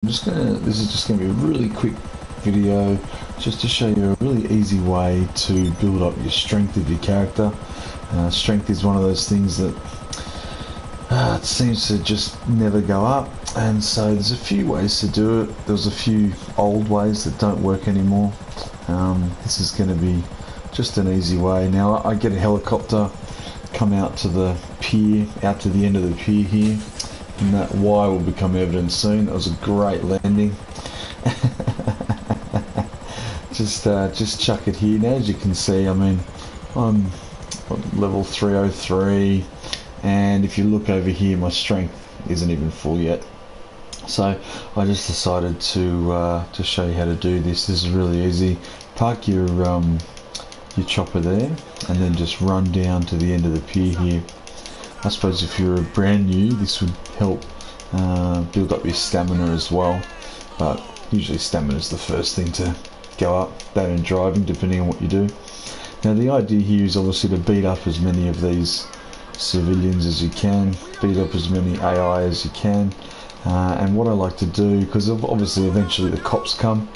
This is just gonna be a really quick video just to show you a really easy way to build up your strength of your character. Strength is one of those things that it seems to just never go up, and so there's a few ways to do it. There's a few old ways that don't work anymore. This is going to be just an easy way. Now I get a helicopter, come out to the pier, out to the end of the pier here, and that why will become evident soon. That was a great landing. Just chuck it here. Now as you can see, I mean, I'm level 303, and if you look over here, my strength isn't even full yet. So I just decided to show you how to do this. This is really easy. Park your chopper there, and then just run down to the end of the pier here. I suppose if you're brand new, this would help build up your stamina as well, but usually stamina is the first thing to go up, that and driving, depending on what you do. Now the idea here is obviously to beat up as many of these civilians as you can, beat up as many AI as you can, and what I like to do, because obviously eventually the cops come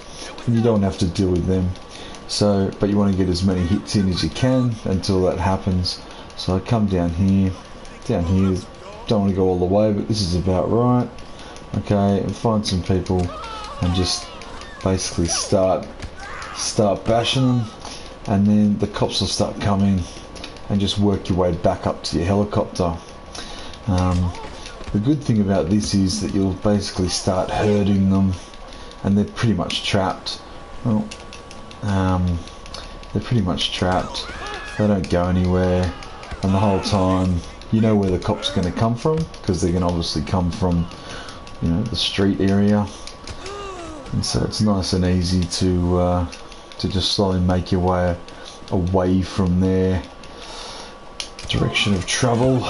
and you don't have to deal with them, so but you want to get as many hits in as you can until that happens. So I come down here, don't want to go all the way, but this is about right. Okay, and find some people and just basically start bashing them, and then the cops will start coming, and just work your way back up to your helicopter. The good thing about this is that you'll basically start hurting them, and they're pretty much trapped. Well, they're pretty much trapped. They don't go anywhere, and the whole time you know where the cops are going to come from, because they're going to obviously come from, you know, the street area, and so it's nice and easy to just slowly make your way away from their direction of travel,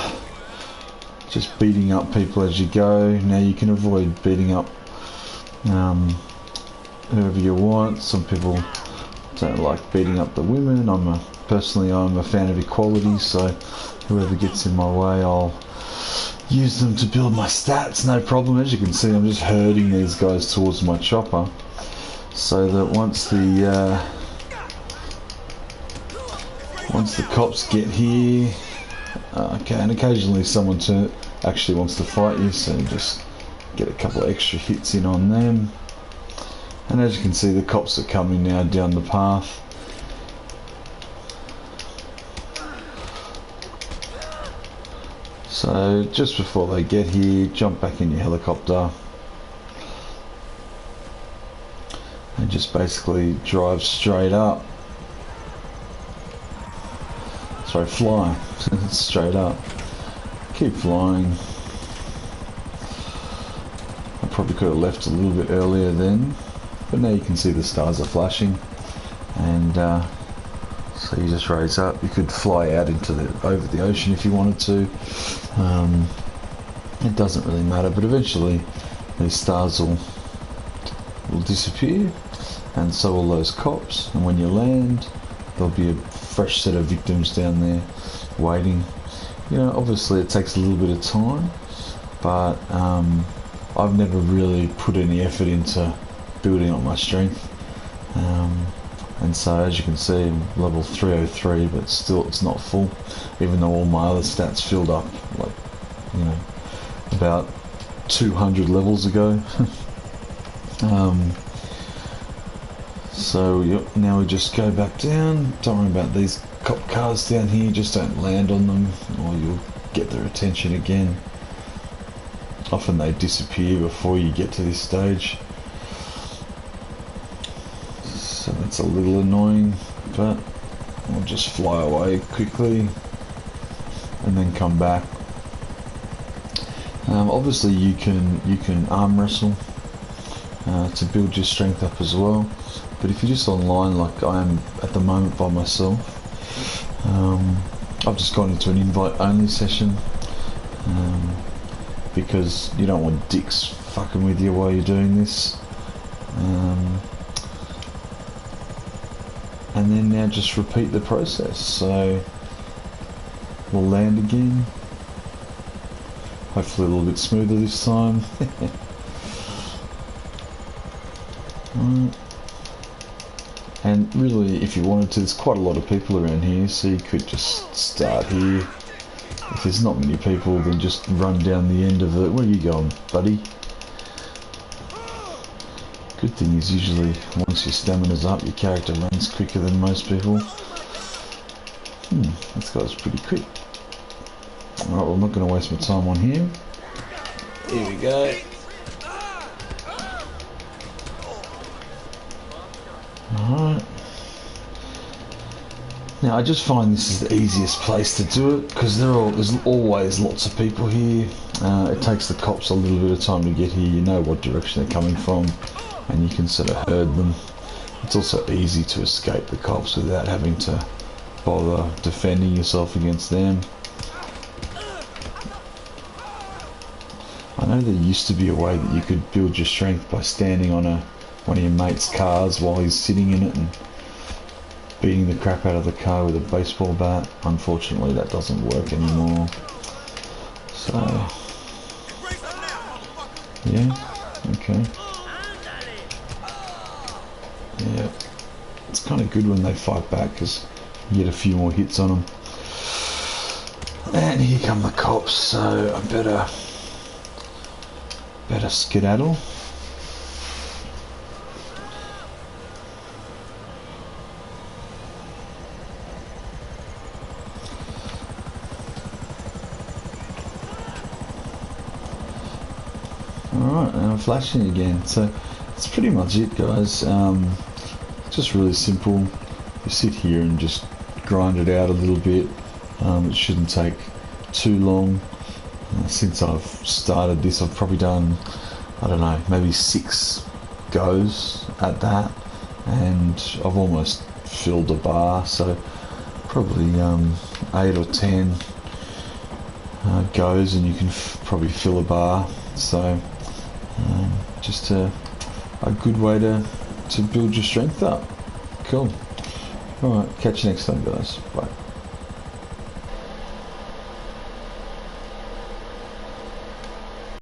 just beating up people as you go. Now you can avoid beating up whoever you want. Some people don't like beating up the women. Personally I'm a fan of equality, so whoever gets in my way, I'll use them to build my stats, no problem. As you can see, I'm just herding these guys towards my chopper, so that once the cops get here, okay, and occasionally someone actually wants to fight you, so you just get a couple of extra hits in on them. And as you can see, the cops are coming now down the path. So just before they get here, jump back in your helicopter and just basically drive straight up. Sorry, fly straight up. Keep flying. I probably could have left a little bit earlier then, but now you can see the stars are flashing, and so you just raise up. You could fly out over the ocean if you wanted to. It doesn't really matter, but eventually these stars will disappear, and so will those cops, and when you land there'll be a fresh set of victims down there waiting. You know, obviously it takes a little bit of time, but I've never really put any effort into building up my strength, and so as you can see, I'm level 303, but still it's not full, even though all my other stats filled up, like, you know, about 200 levels ago. So now we just go back down. Don't worry about these cop cars down here, just don't land on them or you'll get their attention again. Often they disappear before you get to this stage, so that's a little annoying, but we'll just fly away quickly and then come back. Obviously you can arm wrestle to build your strength up as well, but if you're just online like I am at the moment by myself, I've just gone into an invite only session, because you don't want dicks fucking with you while you're doing this. And then now just repeat the process. So we'll land again, hopefully a little bit smoother this time. And really, if you wanted to, there's quite a lot of people around here, so you could just start here. If there's not many people, then just run down the end of it. Where are you going, buddy? Good thing is usually once your stamina's up, your character runs quicker than most people. This guy's pretty quick. Alright, well, I'm not going to waste my time on him. Here we go. Alright. Now I just find this is the easiest place to do it because there's always lots of people here. It takes the cops a little bit of time to get here. You know what direction they're coming from and you can sort of herd them. It's also easy to escape the cops without having to bother defending yourself against them. I know there used to be a way that you could build your strength by standing on one of your mate's cars while he's sitting in it and beating the crap out of the car with a baseball bat. Unfortunately, that doesn't work anymore. So, yeah, okay. Yeah, it's kind of good when they fight back because you get a few more hits on them. And here come the cops, so I better skedaddle. Alright, and I'm flashing again, so that's pretty much it, guys. Just really simple. You sit here and just grind it out a little bit. It shouldn't take too long. Since I've started this, I've probably done, I don't know, maybe 6 goes at that, and I've almost filled a bar, so probably 8 or 10 goes and you can probably fill a bar. So just a good way to build your strength up. Cool. Alright, catch you next time, guys. Bye.